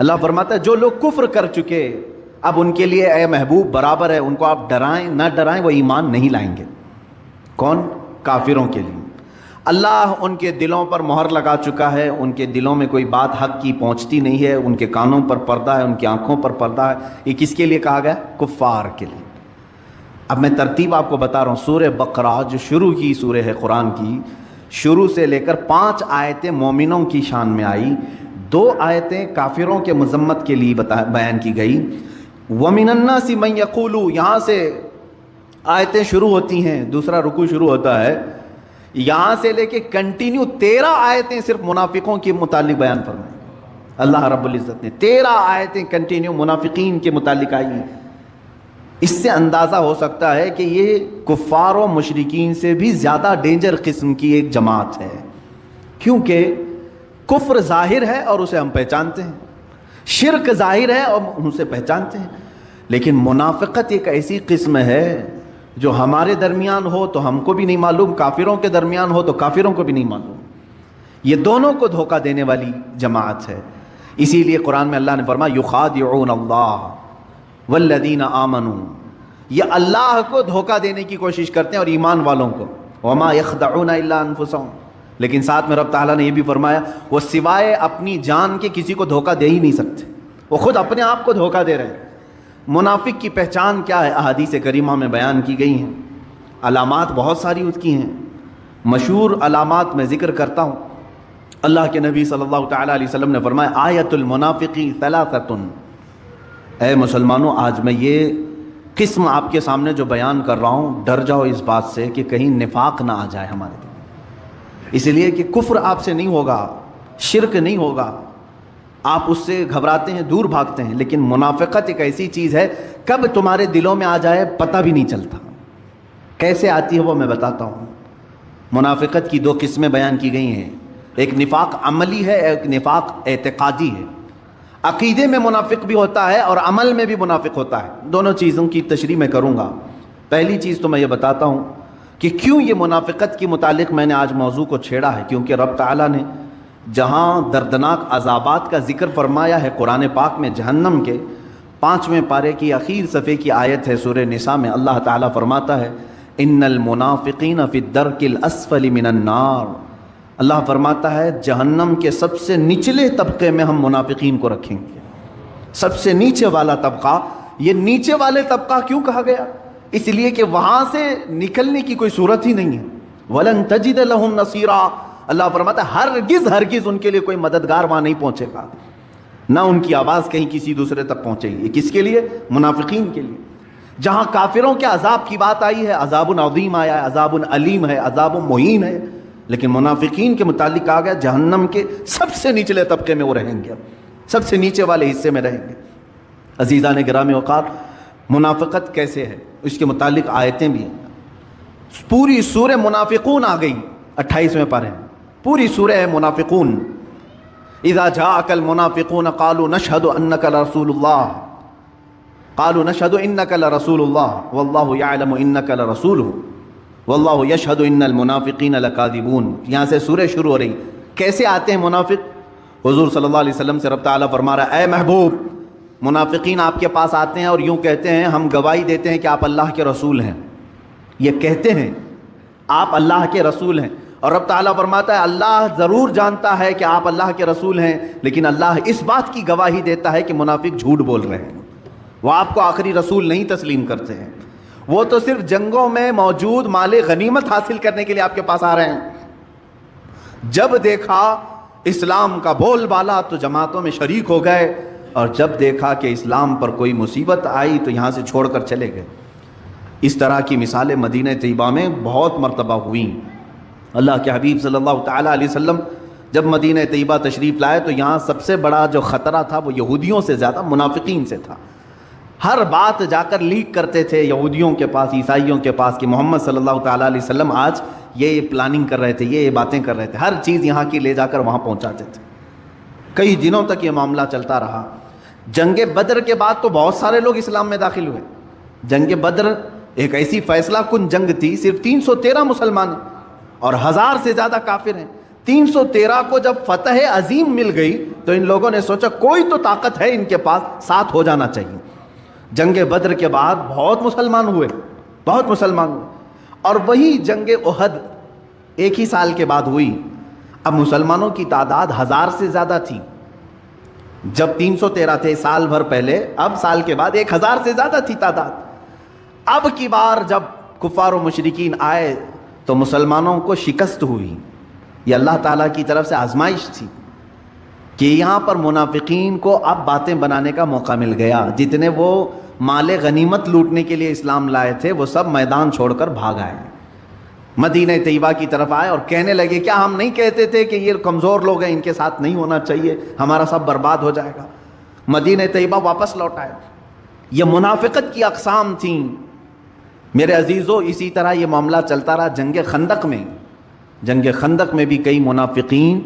اللہ فرماتا ہے جو لوگ کفر کر چکے اب ان کے لیے اے محبوب برابر ہے، ان کو آپ ڈرائیں نہ ڈرائیں وہ ایمان نہیں لائیں گے۔ کون؟ کافروں کے لیے اللہ ان کے دلوں پر مہر لگا چکا ہے، ان کے دلوں میں کوئی بات حق کی پہنچتی نہیں ہے، ان کے کانوں پر پردہ ہے، ان کی آنکھوں پر پردہ ہے۔ یہ کس کے لیے کہا گیا؟ کفار کے لیے۔ اب میں ترتیب آپ کو بتا رہا ہوں۔ سورہ بقرہ جو شروع کی سورہ ہے قرآن کی، شروع سے لے کر 5 آیتیں مومنوں کی شان میں آئی، 2 آیتیں کافروں کے مذمت کے لیے بیان کی گئی۔ وَمِنَ النَّاسِ مَن يَقُولُ، یہاں سے آیتیں شروع ہوتی ہیں، دوسرا رکوع شروع ہوتا ہے، یہاں سے لے کے کنٹینیو 13 آیتیں صرف منافقوں کے متعلق بیان فرمائیں۔ اللہ رب العزت نے 13 آیتیں کنٹینیو منافقین کے متعلق آئی ہیں۔ اس سے اندازہ ہو سکتا ہے کہ یہ کفار و مشرکین سے بھی زیادہ ڈینجر قسم کی ایک جماعت ہے، کیونکہ کفر ظاہر ہے اور اسے ہم پہچانتے ہیں، شرک ظاہر ہے اور ہم اسے پہچانتے ہیں، لیکن منافقت ایک ایسی قسم ہے جو ہمارے درمیان ہو تو ہم کو بھی نہیں معلوم، کافروں کے درمیان ہو تو کافروں کو بھی نہیں معلوم۔ یہ دونوں کو دھوکہ دینے والی جماعت ہے۔ اسی لیے قرآن میں اللہ نے فرمایا یخادعون اللہ والذین آمنوا، یہ اللہ کو دھوکہ دینے کی کوشش کرتے ہیں اور ایمان والوں کو، وما یخدعون الا انفسهم، لیکن ساتھ میں رب تعالیٰ نے یہ بھی فرمایا وہ سوائے اپنی جان کے کسی کو دھوکہ دے ہی نہیں سکتے، وہ خود اپنے آپ کو دھوکہ دے رہے ہیں۔ منافق کی پہچان کیا ہے؟ احادیث کریمہ میں بیان کی گئی ہیں، علامات بہت ساری اس کی ہیں، مشہور علامات میں ذکر کرتا ہوں۔ اللہ کے نبی صلی اللہ تعالیٰ علیہ وسلم نے فرمایا آیت المنافقی ثلاثۃ، اے مسلمانوں آج میں یہ قسم آپ کے سامنے جو بیان کر رہا ہوں، ڈر جاؤ اس بات سے کہ کہیں نفاق نہ آ جائے ہمارے دل، اس لیے کہ کفر آپ سے نہیں ہوگا، شرک نہیں ہوگا، آپ اس سے گھبراتے ہیں، دور بھاگتے ہیں، لیکن منافقت ایک ایسی چیز ہے کب تمہارے دلوں میں آ جائے پتہ بھی نہیں چلتا۔ کیسے آتی ہے وہ میں بتاتا ہوں۔ منافقت کی 2 قسمیں بیان کی گئی ہیں، ایک نفاق عملی ہے، ایک نفاق اعتقادی ہے۔ عقیدے میں منافق بھی ہوتا ہے اور عمل میں بھی منافق ہوتا ہے، دونوں چیزوں کی تشریح میں کروں گا۔ پہلی چیز تو میں یہ بتاتا ہوں کہ کیوں یہ منافقت کے متعلق میں نے آج موضوع کو چھیڑا ہے، کیونکہ رب تعالیٰ نے جہاں دردناک عذابات کا ذکر فرمایا ہے قرآن پاک میں، جہنم کے 5ویں پارے کی آخر صفحے کی آیت ہے سورہ نساء میں، اللہ تعالیٰ فرماتا ہے ان المنافقین فی الدرک الاسفل من النار، اللہ فرماتا ہے جہنم کے سب سے نچلے طبقے میں ہم منافقین کو رکھیں گے، سب سے نیچے والا طبقہ۔ یہ نیچے والے طبقہ کیوں کہا گیا؟ اس لیے کہ وہاں سے نکلنے کی کوئی صورت ہی نہیں ہے۔ وَلَن تَجِدَ لَهُمْ نَصِيرًا، اللہ فرماتا ہے ہرگز ان کے لیے کوئی مددگار وہاں نہیں پہنچے گا، نہ ان کی آواز کہیں کسی دوسرے تک پہنچے گی۔ یہ کس کے لیے؟ منافقین کے لیے۔ جہاں کافروں کے عذاب کی بات آئی ہے، عذاب عظیم آیا ہے، عذاب علیم ہے، عذاب مہین ہے، لیکن منافقین کے متعلق کہا گیا جہنم کے سب سے نچلے طبقے میں وہ رہیں گے، سب سے نیچے والے حصے میں رہیں گے۔ عزیزان گرامی اوقات، منافقت کیسے ہے اس کے متعلق آیتیں بھی ہیں۔ پوری سورہ منافقون آ گئی 28ویں پارے میں، پوری سورہ ہے منافقون۔ اذا جاءك المنافقون قالوا نشهد انك لرسول الله، قالوا نشهد انك لرسول الله والله يعلم انك لرسوله والله يشهد ان المنافقين لكاذبون۔ یہاں سے سورہ شروع ہو رہی۔ کیسے آتے ہیں منافق؟ حضور صلی اللہ علیہ وسلم سے رب تعالیٰ فرما رہا ہے اے محبوب، منافقین آپ کے پاس آتے ہیں اور یوں کہتے ہیں ہم گواہی دیتے ہیں کہ آپ اللہ کے رسول ہیں، یہ کہتے ہیں آپ اللہ کے رسول ہیں، اور رب تعالیٰ فرماتا ہے اللہ ضرور جانتا ہے کہ آپ اللہ کے رسول ہیں، لیکن اللہ اس بات کی گواہی دیتا ہے کہ منافق جھوٹ بول رہے ہیں، وہ آپ کو آخری رسول نہیں تسلیم کرتے ہیں، وہ تو صرف جنگوں میں موجود مال غنیمت حاصل کرنے کے لیے آپ کے پاس آ رہے ہیں۔ جب دیکھا اسلام کا بول بالا تو جماعتوں میں شریک ہو گئے، اور جب دیکھا کہ اسلام پر کوئی مصیبت آئی تو یہاں سے چھوڑ کر چلے گئے۔ اس طرح کی مثالیں مدینہ طیبہ میں بہت مرتبہ ہوئیں۔ اللہ کے حبیب صلی اللہ تعالیٰ علیہ وسلم جب مدینہ طیبہ تشریف لائے تو یہاں سب سے بڑا جو خطرہ تھا وہ یہودیوں سے زیادہ منافقین سے تھا۔ ہر بات جا کر لیک کرتے تھے یہودیوں کے پاس، عیسائیوں کے پاس، کہ محمد صلی اللہ تعالیٰ علیہ وسلم آج یہ پلاننگ کر رہے تھے، یہ باتیں کر رہے تھے، ہر چیز یہاں کی لے جا کر وہاں پہنچاتے تھے۔ کئی دنوں تک یہ معاملہ چلتا رہا۔ جنگ بدر کے بعد تو بہت سارے لوگ اسلام میں داخل ہوئے۔ جنگ بدر ایک ایسی فیصلہ کن جنگ تھی، صرف 313 مسلمان ہیں اور 1000 سے زیادہ کافر ہیں۔ 313 کو جب فتح عظیم مل گئی تو ان لوگوں نے سوچا کوئی تو طاقت ہے ان کے پاس، ساتھ ہو جانا چاہیے۔ جنگ بدر کے بعد بہت مسلمان ہوئے، بہت مسلمان ہوئے، اور وہی جنگ احد ایک ہی سال کے بعد ہوئی۔ اب مسلمانوں کی تعداد 1000 سے زیادہ تھی۔ جب 313 تھے سال بھر پہلے، اب سال کے بعد 1000 سے زیادہ تھی تعداد۔ اب کی بار جب کفار و مشرکین آئے تو مسلمانوں کو شکست ہوئی۔ یہ اللہ تعالیٰ کی طرف سے آزمائش تھی کہ یہاں پر منافقین کو اب باتیں بنانے کا موقع مل گیا۔ جتنے وہ مال غنیمت لوٹنے کے لیے اسلام لائے تھے وہ سب میدان چھوڑ کر بھاگ آئے، مدینہ طیبہ کی طرف آئے اور کہنے لگے کیا ہم نہیں کہتے تھے کہ یہ کمزور لوگ ہیں، ان کے ساتھ نہیں ہونا چاہیے، ہمارا سب برباد ہو جائے گا۔ مدینہ طیبہ واپس لوٹ آئے۔ یہ منافقت کی اقسام تھیں میرے عزیزو۔ اسی طرح یہ معاملہ چلتا رہا جنگ خندق میں۔ جنگ خندق میں بھی کئی منافقین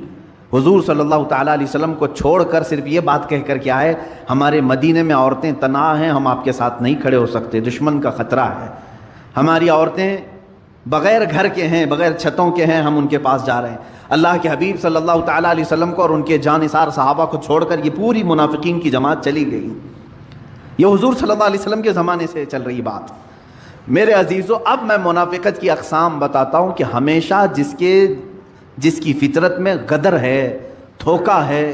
حضور صلی اللہ تعالیٰ علیہ وسلم کو چھوڑ کر صرف یہ بات کہہ کر کے آئے ہمارے مدینے میں عورتیں تنہا ہیں، ہم آپ کے ساتھ نہیں کھڑے ہو سکتے، دشمن کا خطرہ ہے، ہماری عورتیں بغیر گھر کے ہیں، بغیر چھتوں کے ہیں، ہم ان کے پاس جا رہے ہیں۔ اللہ کے حبیب صلی اللہ تعالیٰ علیہ وسلم کو اور ان کے جانثار صحابہ کو چھوڑ کر یہ پوری منافقین کی جماعت چلی گئی۔ یہ حضور صلی اللہ علیہ وسلم کے زمانے سے چل رہی بات۔ میرے عزیزو، اب میں منافقت کی اقسام بتاتا ہوں کہ ہمیشہ جس کی فطرت میں غدر ہے، دھوکہ ہے،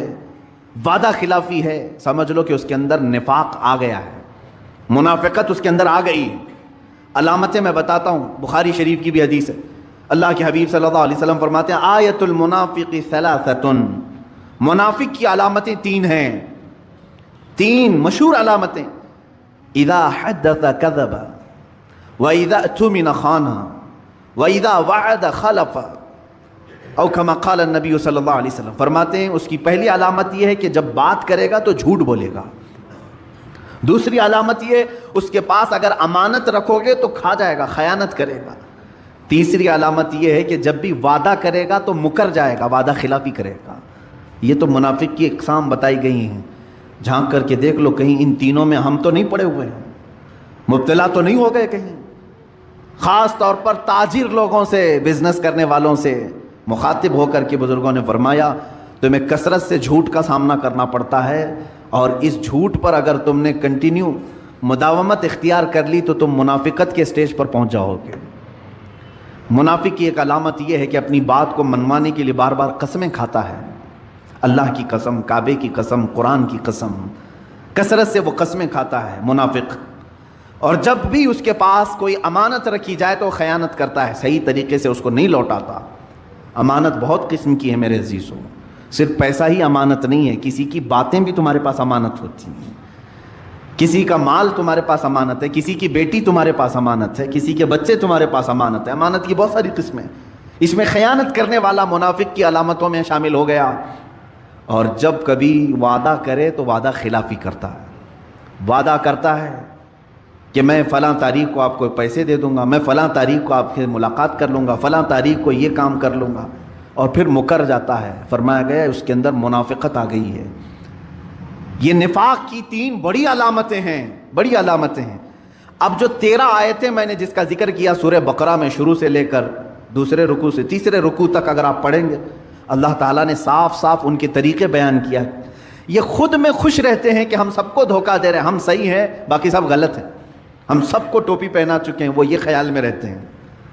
وعدہ خلافی ہے، سمجھ لو کہ اس کے اندر نفاق آ گیا ہے، منافقت اس کے اندر آ گئی۔ علامتیں میں بتاتا ہوں، بخاری شریف کی بھی حدیث ہے، اللہ کے حبیب صلی اللہ علیہ وسلم فرماتے ہیں آیت المنافق ثلاثۃ، منافق کی علامتیں 3 ہیں، 3 مشہور علامتیں۔ اذا حدث كذب واذا اؤتمن خان واذا وعد خلف، او کما قال النبی صلی اللہ علیہ وسلم، فرماتے ہیں اس کی پہلی علامت یہ ہے کہ جب بات کرے گا تو جھوٹ بولے گا۔ دوسری علامت یہ، اس کے پاس اگر امانت رکھو گے تو کھا جائے گا، خیانت کرے گا۔ تیسری علامت یہ ہے کہ جب بھی وعدہ کرے گا تو مکر جائے گا، وعدہ خلافی کرے گا۔ یہ تو منافق کی اقسام بتائی گئی ہیں، جھانک کر کے دیکھ لو کہیں ان تینوں میں ہم تو نہیں پڑے ہوئے ہیں، مبتلا تو نہیں ہو گئے کہیں۔ خاص طور پر تاجر لوگوں سے، بزنس کرنے والوں سے مخاطب ہو کر کے بزرگوں نے فرمایا تمہیں کثرت سے جھوٹ کا سامنا کرنا پڑتا ہے، اور اس جھوٹ پر اگر تم نے کنٹینیو مداومت اختیار کر لی تو تم منافقت کے سٹیج پر پہنچ جاؤ گے۔ منافق کی ایک علامت یہ ہے کہ اپنی بات کو منوانے کے لیے بار بار قسمیں کھاتا ہے، اللہ کی قسم، کعبے کی قسم، قرآن کی قسم، کثرت سے وہ قسمیں کھاتا ہے منافق۔ اور جب بھی اس کے پاس کوئی امانت رکھی جائے تو خیانت کرتا ہے، صحیح طریقے سے اس کو نہیں لوٹاتا۔ امانت بہت قسم کی ہے میرے عزیزوں، صرف پیسہ ہی امانت نہیں ہے، کسی کی باتیں بھی تمہارے پاس امانت ہوتی ہیں، کسی کا مال تمہارے پاس امانت ہے، کسی کی بیٹی تمہارے پاس امانت ہے، کسی کے بچے تمہارے پاس امانت ہے۔ امانت کی بہت ساری قسمیں، اس میں خیانت کرنے والا منافق کی علامتوں میں شامل ہو گیا۔ اور جب کبھی وعدہ کرے تو وعدہ خلافی کرتا ہے، وعدہ کرتا ہے کہ میں فلاں تاریخ کو آپ کو پیسے دے دوں گا، میں فلاں تاریخ کو آپ سے ملاقات کر لوں گا، فلاں تاریخ کو یہ کام کر لوں گا، اور پھر مکر جاتا ہے۔ فرمایا گیا اس کے اندر منافقت آ گئی ہے۔ یہ نفاق کی 3 بڑی علامتیں ہیں، بڑی علامتیں ہیں۔ اب جو 13 آیتیں میں نے جس کا ذکر کیا سورہ بقرہ میں، شروع سے لے کر دوسرے رکوع سے تیسرے رکوع تک اگر آپ پڑھیں گے، اللہ تعالیٰ نے صاف صاف ان کے طریقے بیان کیا۔ یہ خود میں خوش رہتے ہیں کہ ہم سب کو دھوکہ دے رہے ہیں، ہم صحیح ہیں باقی سب غلط ہیں، ہم سب کو ٹوپی پہنا چکے ہیں، وہ یہ خیال میں رہتے ہیں۔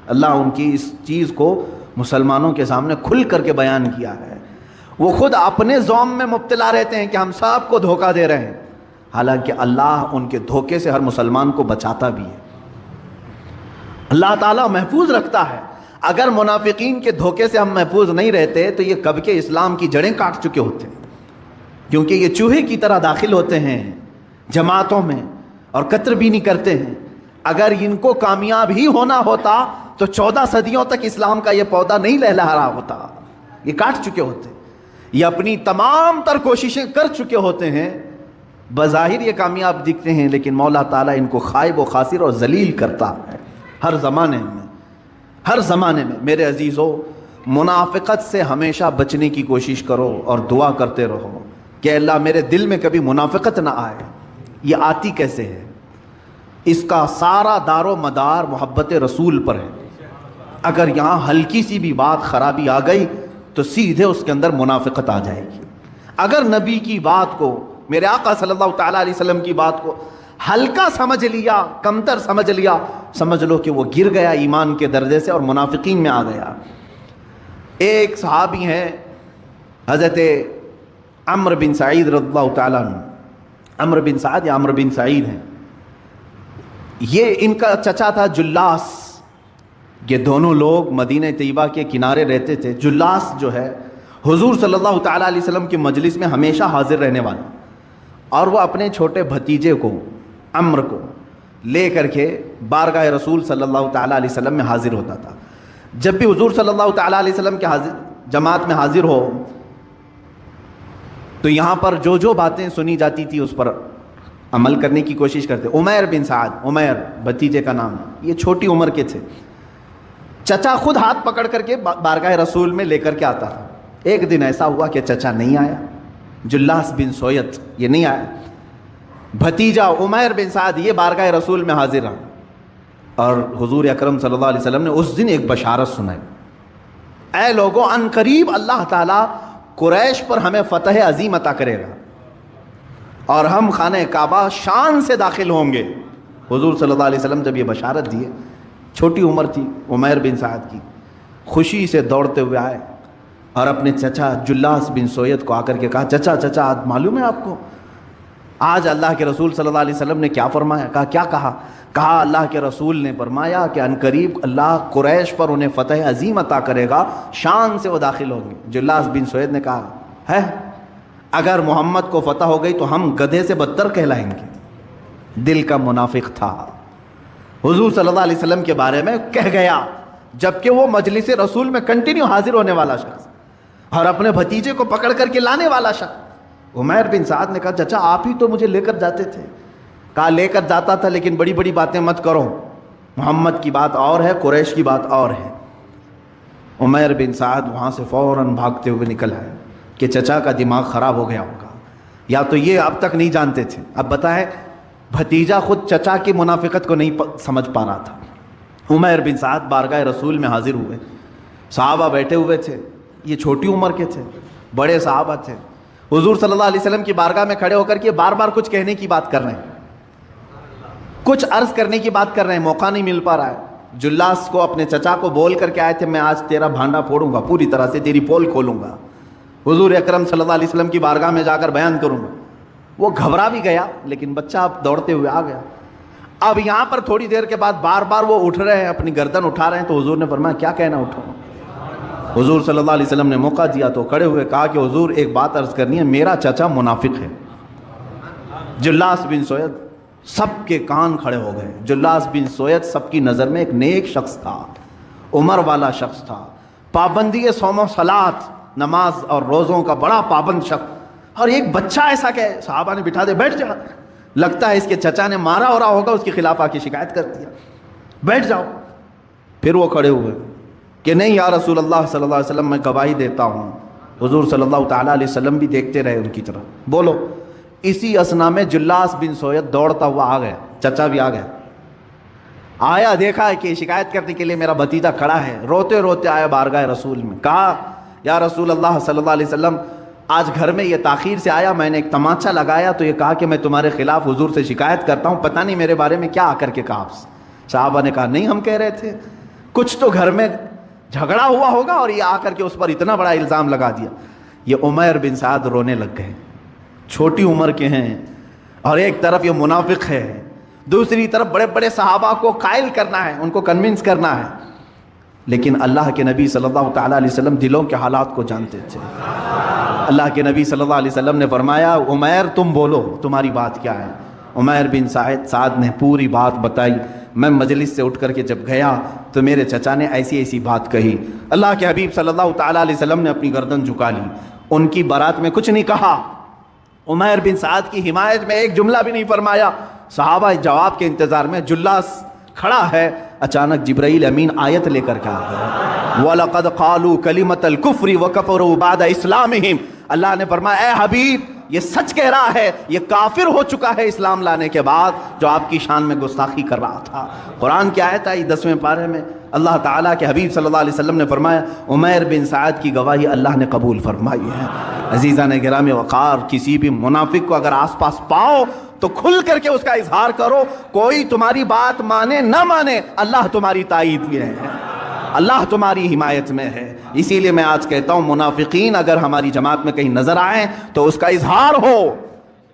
اللہ ان کی اس چیز کو مسلمانوں کے سامنے کھل کر کے بیان کیا ہے۔ وہ خود اپنے زوم میں مبتلا رہتے ہیں کہ ہم سب کو دھوکہ دے رہے ہیں، حالانکہ اللہ ان کے دھوکے سے ہر مسلمان کو بچاتا بھی ہے، اللہ تعالیٰ محفوظ رکھتا ہے۔ اگر منافقین کے دھوکے سے ہم محفوظ نہیں رہتے تو یہ کب کے اسلام کی جڑیں کاٹ چکے ہوتے ہیں، کیونکہ یہ چوہے کی طرح داخل ہوتے ہیں جماعتوں میں اور قطر بھی نہیں کرتے ہیں۔ اگر ان کو کامیاب ہی ہونا ہوتا تو 14 صدیوں تک اسلام کا یہ پودا نہیں لہلہا رہا ہوتا، یہ کاٹ چکے ہوتے، یہ اپنی تمام تر کوششیں کر چکے ہوتے ہیں، بظاہر یہ کامیاب دکھتے ہیں لیکن مولا تعالیٰ ان کو خائب و خاسر اور ذلیل کرتا ہے ہر زمانے میں، ہر زمانے میں۔ میرے عزیزو، منافقت سے ہمیشہ بچنے کی کوشش کرو اور دعا کرتے رہو کہ اللہ میرے دل میں کبھی منافقت نہ آئے۔ یہ آتی کیسے ہے؟ اس کا سارا دار و مدار محبت رسول پر ہے۔ اگر یہاں ہلکی سی بھی بات خرابی آ گئی تو سیدھے اس کے اندر منافقت آ جائے گی۔ اگر نبی کی بات کو، میرے آقا صلی اللہ تعالیٰ علیہ وسلم کی بات کو ہلکا سمجھ لیا، کمتر سمجھ لیا، سمجھ لو کہ وہ گر گیا ایمان کے درجے سے اور منافقین میں آ گیا۔ ایک صحابی ہیں حضرت عمرو بن سعید رضی اللہ تعالیٰ عنہ، عمرو بن سعد یا عمرو بن سعید ہیں، یہ ان کا چچا تھا جلاس۔ یہ دونوں لوگ مدینہ طیبہ کے کنارے رہتے تھے۔ جلاس جو ہے حضور صلی اللہ تعالیٰ علیہ وسلم کی مجلس میں ہمیشہ حاضر رہنے والا، اور وہ اپنے چھوٹے بھتیجے کو عمرو کو لے کر کے بارگاہ رسول صلی اللہ تعالیٰ علیہ وسلم میں حاضر ہوتا تھا۔ جب بھی حضور صلی اللہ تعالیٰ علیہ وسلم کے جماعت میں حاضر ہو تو یہاں پر جو جو باتیں سنی جاتی تھی اس پر عمل کرنے کی کوشش کرتے۔ عمیر بن سعد، عمیر بھتیجے کا نام، یہ چھوٹی عمر کے تھے۔ چچا خود ہاتھ پکڑ کر کے بارگاہ رسول میں لے کر کے آتا تھا۔ ایک دن ایسا ہوا کہ چچا نہیں آیا، جلاس بن سویت یہ نہیں آیا، بھتیجا عمیر بن سعد یہ بارگاہ رسول میں حاضر رہا، اور حضور اکرم صلی اللہ علیہ وسلم نے اس دن ایک بشارت سنائی، اے لوگوں ان قریب اللہ تعالیٰ قریش پر ہمیں فتح عظیم عطا کرے گا اور ہم خانہ کعبہ شان سے داخل ہوں گے۔ حضور صلی اللہ علیہ وسلم جب یہ بشارت دیے، چھوٹی عمر تھی عمیر بن سعد کی، خوشی سے دوڑتے ہوئے آئے اور اپنے چچا جلاس بن سویت کو آ کر کے کہا، چچا آج معلوم ہے آپ کو آج اللہ کے رسول صلی اللہ علیہ وسلم نے کیا فرمایا؟ کہا کیا کہا؟ کہا اللہ کے رسول نے فرمایا کہ ان قریب اللہ قریش پر انہیں فتح عظیم عطا کرے گا، شان سے وہ داخل ہوں گے۔ جلاس بن سویت نے کہا ہے اگر محمد کو فتح ہو گئی تو ہم گدھے سے بدتر کہلائیں گے۔ دل کا منافق تھا، حضور صلی اللہ علیہ وسلم کے بارے میں کہہ گیا، جبکہ وہ مجلس رسول میں کنٹینیو حاضر ہونے والا شخص اور اپنے بھتیجے کو پکڑ کر کے لانے والا شخص۔ عمیر بن سعد نے کہا چچا آپ ہی تو مجھے لے کر جاتے تھے۔ کہا لے کر جاتا تھا لیکن بڑی بڑی باتیں مت کرو، محمد کی بات اور ہے، قریش کی بات اور ہے۔ عمیر بن سعد وہاں سے فوراً بھاگتے ہوئے نکل آئے کہ چچا کا دماغ خراب ہو گیا ہوگا، یا تو یہ اب تک نہیں جانتے تھے۔ اب بتائیں بھتیجا خود چچا کی منافقت کو نہیں سمجھ پا رہا تھا۔ عمیر بن سعد بارگاہ رسول میں حاضر ہوئے، صحابہ بیٹھے ہوئے تھے، یہ چھوٹی عمر کے تھے، بڑے صحابہ تھے، حضور صلی اللہ علیہ وسلم کی بارگاہ میں کھڑے ہو کر کے بار بار کچھ کہنے کی بات کر رہے ہیں، کچھ عرض کرنے کی بات کر رہے ہیں، موقع نہیں مل پا رہا ہے۔ جلاس کو اپنے چچا کو بول کر کے آئے تھے میں آج تیرا بھانڈا پھوڑوں گا، پوری طرح سے تیری پول کھولوں گا، حضور اکرم صلی اللہ علیہ وسلم کی بارگاہ میں جا کر بیان کروں گا۔ وہ گھبرا بھی گیا لیکن بچہ اب دوڑتے ہوئے آ گیا۔ اب یہاں پر تھوڑی دیر کے بعد بار بار وہ اٹھ رہے ہیں، اپنی گردن اٹھا رہے ہیں، تو حضور نے فرمایا کیا کہنا اٹھاؤ؟ حضور صلی اللہ علیہ وسلم نے موقع دیا تو کھڑے ہوئے کہا کہ حضور ایک بات عرض کرنی ہے، میرا چچا منافق ہے۔ جلاس بن سویت سب کے کان کھڑے ہو گئے۔ جلاس بن سویت سب کی نظر میں ایک نیک شخص تھا، عمر والا شخص تھا، پابندی صوم و صلات، نماز اور روزوں کا بڑا پابند شخص، اور ایک بچہ ایسا کہ صحابہ نے بٹھا دے بیٹھ جا، لگتا ہے اس کے چچا نے مارا ہو رہا ہوگا، اس کے خلاف آ کے شکایت کر دیا، بیٹھ جاؤ۔ پھر وہ کھڑے ہوئے کہ نہیں یا رسول اللہ صلی اللہ علیہ وسلم میں گواہی دیتا ہوں۔ حضور صلی اللہ تعالیٰ علیہ وسلم بھی دیکھتے رہے ان کی طرف، بولو۔ اسی اسنا میں جلاس بن سویت دوڑتا ہوا آ گیا، چچا بھی آ گیا، آیا دیکھا کہ شکایت کرنے کے لیے میرا بھتیجا کھڑا ہے، روتے روتے آیا بارگاہ رسول میں، کہا یا رسول اللہ صلی اللہ علیہ وسلم آج گھر میں یہ تاخیر سے آیا، میں نے ایک تماچا لگایا تو یہ کہا کہ میں تمہارے خلاف حضور سے شکایت کرتا ہوں، پتہ نہیں میرے بارے میں کیا آ کر کے کہا آپ سے۔ صحابہ نے کہا نہیں ہم کہہ رہے تھے کچھ تو گھر میں جھگڑا ہوا ہوگا اور یہ آ کر کے اس پر اتنا بڑا الزام لگا دیا۔ یہ عمیر بن سعد رونے لگ گئے، چھوٹی عمر کے ہیں اور ایک طرف یہ منافق ہے، دوسری طرف بڑے بڑے صحابہ کو قائل کرنا ہے، ان کو کنونس کرنا ہے، لیکن اللہ کے نبی صلی اللہ تعالیٰ علیہ وسلم دلوں کے حالات کو جانتے تھے۔ اللہ کے نبی صلی اللہ علیہ وسلم نے فرمایا عمیر تم بولو تمہاری بات کیا ہے۔ عمیر بن سعد نے پوری بات بتائی، میں مجلس سے اٹھ کر کے جب گیا تو میرے چچا نے ایسی ایسی بات کہی، اللہ کے حبیب صلی اللہ تعالیٰ علیہ وسلم نے اپنی گردن جھکا لی، ان کی بارات میں کچھ نہیں کہا، عمیر بن سعد کی حمایت میں ایک جملہ بھی نہیں فرمایا۔ صحابہ جواب کے انتظار میں، جلاس کھڑا ہے، اچانک جبرائیل امین آیت لے کر کے آ گیا، وَلَقَدْ قَالُوا كَلِمَةَ الْكُفْرِ وَكَفَرُوا بَعْدَ إِسْلَامِهِمْ۔ اللہ نے فرمایا اے حبیب یہ سچ کہہ رہا ہے، یہ کافر ہو چکا ہے اسلام لانے کے بعد جو آپ کی شان میں گستاخی کر رہا تھا۔ قرآن کی آیت آئی 10ویں پارے میں، اللہ تعالیٰ کے حبیب صلی اللہ علیہ وسلم نے فرمایا عمیر بن سعد کی گواہی اللہ نے قبول فرمائی ہے۔ عزیزان گرامی وقار، کسی بھی منافق کو اگر آس پاس پاؤ تو کھل کر کے اس کا اظہار کرو، کوئی تمہاری بات مانے نہ مانے، اللہ تمہاری تائید میں ہے، اللہ تمہاری حمایت میں ہے۔ اسی لیے میں آج کہتا ہوں منافقین اگر ہماری جماعت میں کہیں نظر آئیں تو اس کا اظہار ہو،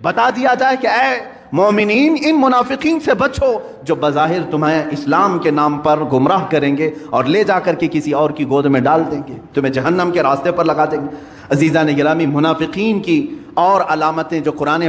بتا دیا جائے کہ اے مومنین ان منافقین سے بچو جو بظاہر تمہیں اسلام کے نام پر گمراہ کریں گے اور لے جا کر کے کسی اور کی گود میں ڈال دیں گے، تمہیں جہنم کے راستے پر لگا دیں گے۔ عزیزان گرامی، منافقین کی اور علامتیں جو قرآن